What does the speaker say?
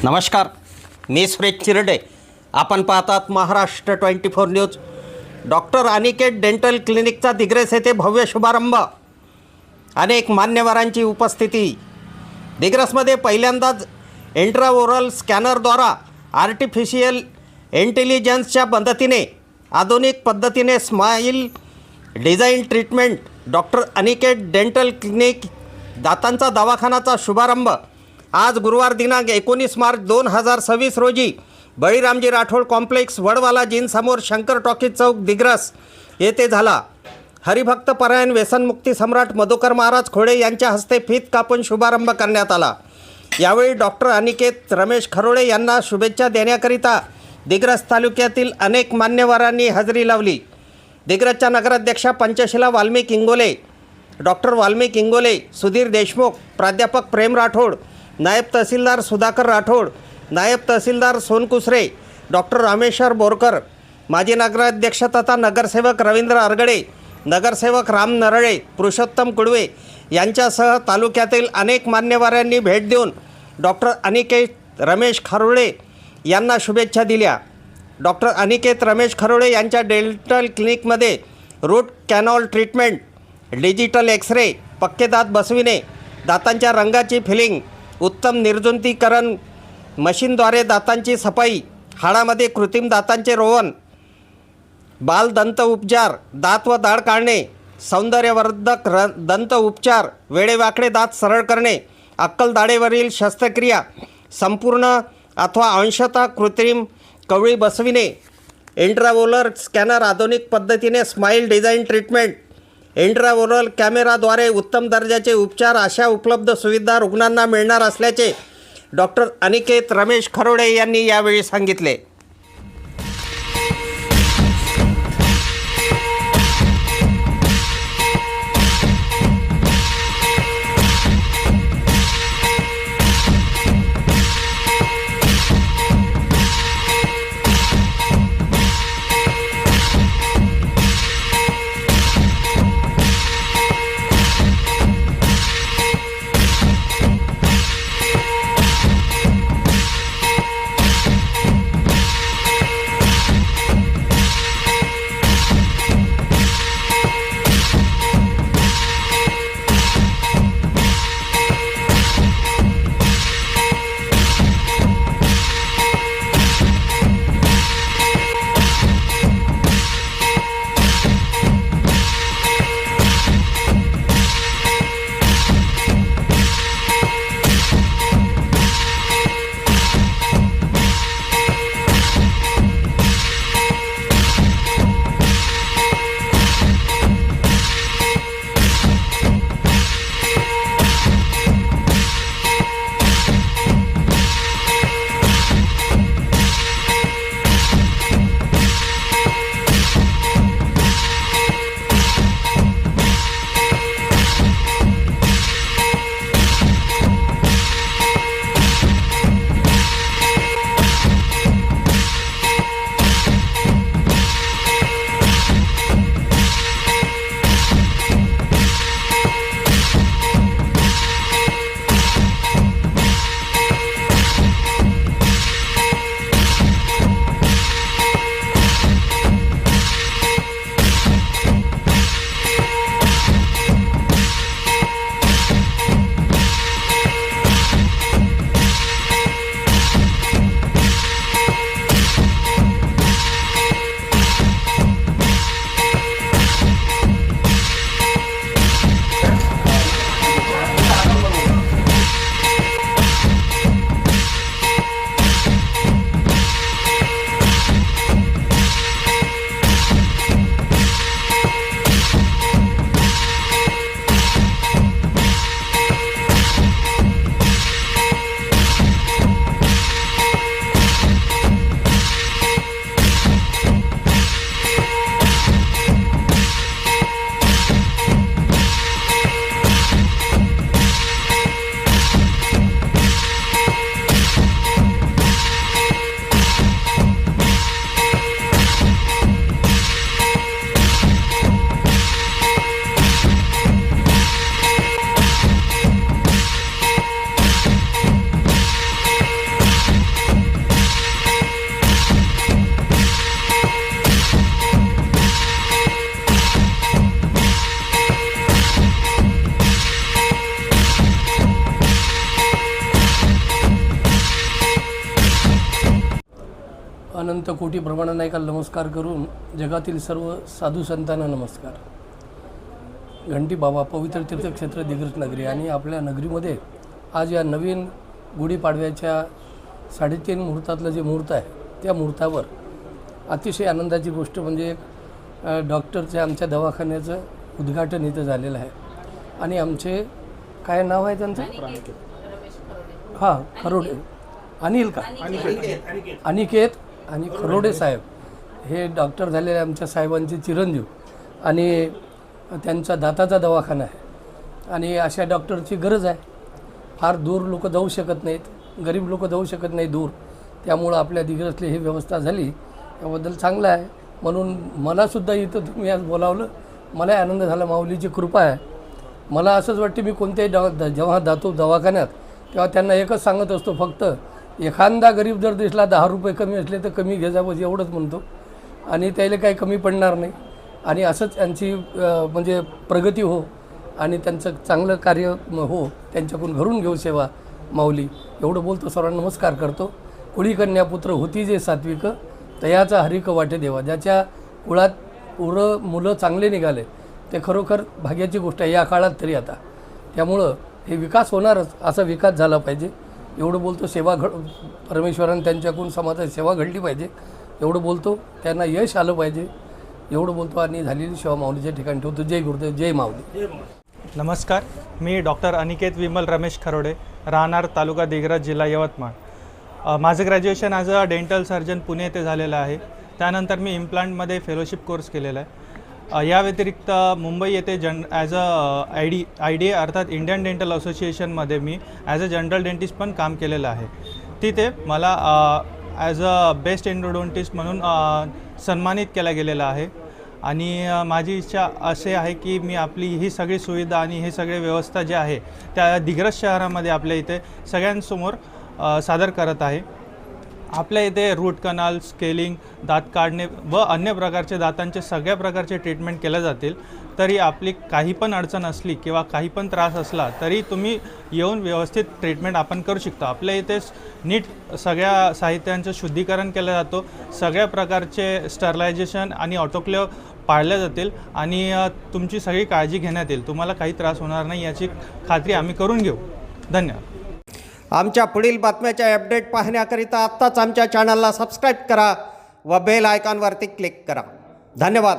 नमस्कार, मी सुरेश चिरडे. आपण पाहतात Maharashtra 24 news. Doctor Aniket dental क्लिनिकचा दिग्रस येथे भव्य शुभारंभ. अनेक मान्यवरांची उपस्थिती. दिग्रसमध्ये पहिल्यांदाच इंट्राओरल स्कॅनरद्वारा आर्टिफिशियल इंटेलिजन्सच्या मदतीने आधुनिक पद्धतीने smile design treatment. Doctor Aniket dental clinic दातांचा दवाखानाचा शुभारंभ आज गुरुवार दिनांक 19 मार्च 2026 रोजी बळीरामजी राठोड कॉम्प्लेक्स वडवाला जीनसमोर शंकर टॉकीज चौक दिग्रस येथे झाला. हरिभक्त परायण व्यसनमुक्ती सम्राट मधुकर महाराज खोडे यांच्या हस्ते फीत कापून शुभारंभ करण्यात आला. यावेळी डॉक्टर अनिकेत रमेश खरोळे यांना शुभेच्छा देण्याकरिता दिग्रस तालुक्यातील अनेक मान्यवरांनी हजेरी लावली. दिग्रसच्या नगराध्यक्षा पंचशिला वाल्मिक इंगोले, डॉक्टर वाल्मिक इंगोले, सुधीर देशमुख, प्राध्यापक प्रेम राठोड, नायब तहसीलदार सुधाकर राठोड, नायब तहसीलदार सोनकुसरे, डॉक्टर रामेश्वर बोरकर, माजी नगराध्यक्ष तथा नगरसेवक रवींद्र अरगडे, नगरसेवक राम नरळे, पुरुषोत्तम कुडवे यांच्यासह तालुक्यातील अनेक मान्यवरांनी भेट देऊन डॉक्टर अनिकेत रमेश खरोळे यांना शुभेच्छा दिल्या. डॉक्टर अनिकेत रमेश खरोळे यांच्या डेंटल क्लिनिकमध्ये root canal treatment, digital x ray, पक्के दात बसविणे, दातांच्या रंगाची फिलिंग, उत्तम निर्जंतुकीकरण मशीनद्वारे दातांची सफाई, हाडामध्ये कृत्रिम दातांचे रोवण, बाल दंत उपचार, दात व दाढ काढणे, सौंदर्यवर्धक दंत उपचार, वेडेवाकडे दात सरळ करणे, अक्कल दाढेवरील शस्त्रक्रिया, संपूर्ण अथवा अंशतः कृत्रिम कवळी बसविणे, इंट्राओरल स्कॅनर, आधुनिक पद्धतीने स्माईल डिझाईन ट्रीटमेंट, इंट्राओरल कॅमेराद्वारे उत्तम दर्जाचे उपचार अशा उपलब्ध सुविधा रुग्णांना मिळणार असल्याचे डॉक्टर अनिकेत रमेश खरोळे यांनी यावेळी सांगितले. अनंत कोटी प्रमाणानायका नमस्कार करून जगातील सर्व साधू संतांना नमस्कार. घंटी बाबा पवित्र तीर्थक्षेत्र दिग्रस नगरी आणि आपल्या नगरीमध्ये आज या नवीन गुढीपाडव्याच्या 3:30 मुहूर्तातलं जे मुहूर्त आहे त्या मुहूर्तावर अतिशय आनंदाची गोष्ट म्हणजे डॉक्टरच्या आमच्या दवाखान्याचं उद्घाटन इथं झालेलं आहे. आणि आमचे काय नाव आहे त्यांचं? हां, खरोडे अनिल का अनिकेत आणि खरोडे साहेब हे डॉक्टर झालेले आमच्या साहेबांचे चिरंजीव आणि त्यांचा दाताचा दवाखाना आहे. आणि अशा डॉक्टरची गरज आहे. फार दूर लोक जाऊ शकत नाहीत, गरीब लोक जाऊ शकत नाही दूर. त्यामुळं आपल्या दिग्रसली ही व्यवस्था झाली त्याबद्दल चांगलं आहे. म्हणून मलासुद्धा इथं तुम्ही आज बोलावलं, मलाही आनंद झाला. माऊलीची कृपा आहे. मला असंच वाटते मी कोणत्याही जेव्हा जातो दवाखान्यात तेव्हा त्यांना एकच सांगत असतो, फक्त एखादा गरीब जर दिसला 10 रुपये कमी असले तर कमी घे जावं एवढंच म्हणतो. आणि त्याला काही कमी पडणार नाही. आणि असंच त्यांची म्हणजे प्रगती हो आणि त्यांचं चांगलं कार्य हो, त्यांच्याकडून घरून घेऊ सेवा माऊली एवढं बोलतो. सर्वांना नमस्कार करतो. कुळी कन्या पुत्र होती जे सात्विक, तयाचा हरिक वाटे देवा. ज्याच्या कुळात मुलं चांगले निघाले ते खरोखर भाग्याची गोष्ट आहे या काळात तरी आता. त्यामुळं हे विकास होणारच, असा विकास झाला पाहिजे एवढं बोलतो. सेवा परमेश्वराने त्यांच्याकडून समाजाची सेवा घडली पाहिजे एवढं बोलतो. त्यांना यश आलं पाहिजे एवढं बोलतो. आणि झालेली सेवा माऊलीच्या ठिकाणी ठेवतो. जय गुरुदेव, जय माऊली. नमस्कार, मी डॉक्टर अनिकेत विमल रमेश खरोडे, राहणार तालुका दिग्रस, जिल्हा यवतमाळ. माझं graduation as a dental surgeon Pune येथे झालेलं आहे. त्यानंतर मी इम्प्लांटमध्ये फेलोशिप कोर्स केलेला आहे. या व्यतिरिक्त मुंबई येथे ॲज अ IDA अर्थात इंडियन डेंटल असोसिएशनमध्ये मी ॲज अ जनरल डेंटिस्ट पण काम केलेलं आहे. तिथे मला ॲज अ बेस्ट एंडोडोंटिस्ट म्हणून सन्मानित केला गेलेला आहे. आणि माझी इच्छा असे आहे की मी आपली ही सगळी सुविधा आणि हे सगळे व्यवस्था जे आहे त्या दिग्रस शहरामध्ये आपल्या इथे सगळ्यांसमोर सादर करत आहे. आपल्या इथे रूट कनाल, स्केलिंग, दात काढणे व अन्य प्रकारचे दातांचे सगळ्या प्रकारचे ट्रीटमेंट केले जातील. तरी आपली काही पण अडचण असली किंवा काही पण त्रास असला तरी तुम्ही येऊन व्यवस्थित ट्रीटमेंट आपण करू शकता. आपल्या इथे नीट सगळ्या साहित्यांचं शुद्धीकरण केलं जातो. सगळ्या प्रकारचे स्टरलायझेशन आणि ऑटोक्लेव्ह पाळल्या जातील आणि तुमची सगळी काळजी घेण्यात येईल. तुम्हाला काही त्रास होणार नाही याची खात्री आम्ही करून घेऊ. धन्यवाद. आमच्या पुढील बातम्याच्या अपडेट पाहण्याकरिता आत्ताच आमच्या चॅनलला सबस्क्राईब करा व बेल आयकॉनवरती क्लिक करा. धन्यवाद.